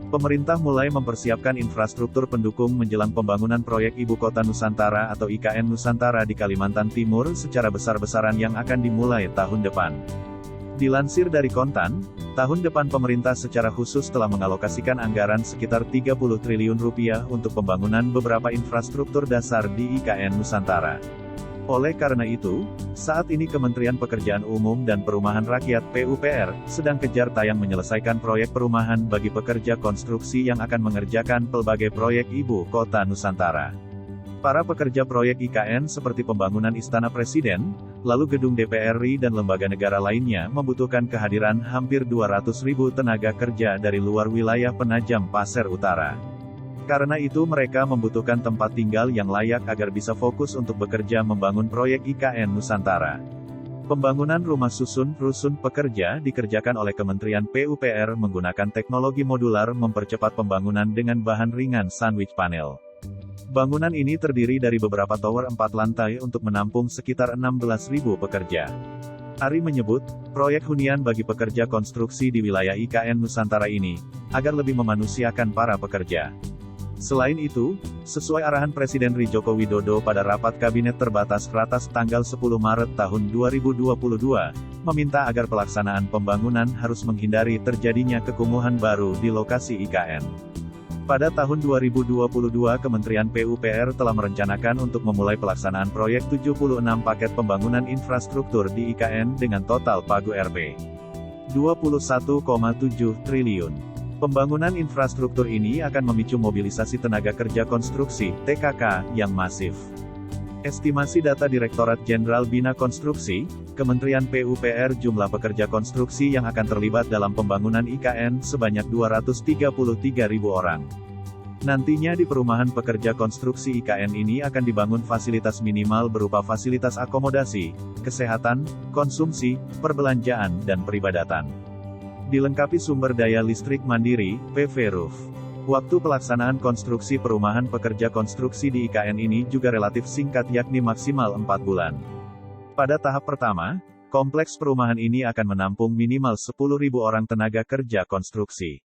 Pemerintah mulai mempersiapkan infrastruktur pendukung menjelang pembangunan proyek Ibu Kota Nusantara atau IKN Nusantara di Kalimantan Timur secara besar-besaran yang akan dimulai tahun depan. Dilansir dari Kontan, tahun depan pemerintah secara khusus telah mengalokasikan anggaran sekitar 30 triliun rupiah untuk pembangunan beberapa infrastruktur dasar di IKN Nusantara. Oleh karena itu, saat ini Kementerian Pekerjaan Umum dan Perumahan Rakyat (PUPR) sedang kejar tayang menyelesaikan proyek perumahan bagi pekerja konstruksi yang akan mengerjakan pelbagai proyek Ibu Kota Nusantara. Para pekerja proyek IKN seperti pembangunan Istana Presiden, lalu gedung DPR RI dan lembaga negara lainnya membutuhkan kehadiran hampir 200.000 tenaga kerja dari luar wilayah Penajam Pasir Utara. Karena itu mereka membutuhkan tempat tinggal yang layak agar bisa fokus untuk bekerja membangun proyek IKN Nusantara. Pembangunan rumah susun rusun pekerja dikerjakan oleh Kementerian PUPR menggunakan teknologi modular mempercepat pembangunan dengan bahan ringan sandwich panel. Bangunan ini terdiri dari beberapa tower 4 lantai untuk menampung sekitar 16.000 pekerja. Ari menyebut, proyek hunian bagi pekerja konstruksi di wilayah IKN Nusantara ini, agar lebih memanusiakan para pekerja. Selain itu, sesuai arahan Presiden RI Joko Widodo pada rapat Kabinet Terbatas Ratas tanggal 10 Maret tahun 2022, meminta agar pelaksanaan pembangunan harus menghindari terjadinya kekumuhan baru di lokasi IKN. Pada tahun 2022 Kementerian PUPR telah merencanakan untuk memulai pelaksanaan proyek 76 paket pembangunan infrastruktur di IKN dengan total pagu Rp. 21,7 triliun. Pembangunan infrastruktur ini akan memicu mobilisasi tenaga kerja konstruksi, TKK, yang masif. Estimasi data Direktorat Jenderal Bina Konstruksi, Kementerian PUPR jumlah pekerja konstruksi yang akan terlibat dalam pembangunan IKN sebanyak 233.000 orang. Nantinya di perumahan pekerja konstruksi IKN ini akan dibangun fasilitas minimal berupa fasilitas akomodasi, kesehatan, konsumsi, perbelanjaan dan peribadatan. Dilengkapi sumber daya listrik mandiri, PV Roof. Waktu pelaksanaan konstruksi perumahan pekerja konstruksi di IKN ini juga relatif singkat yakni maksimal 4 bulan. Pada tahap pertama, kompleks perumahan ini akan menampung minimal 10.000 orang tenaga kerja konstruksi.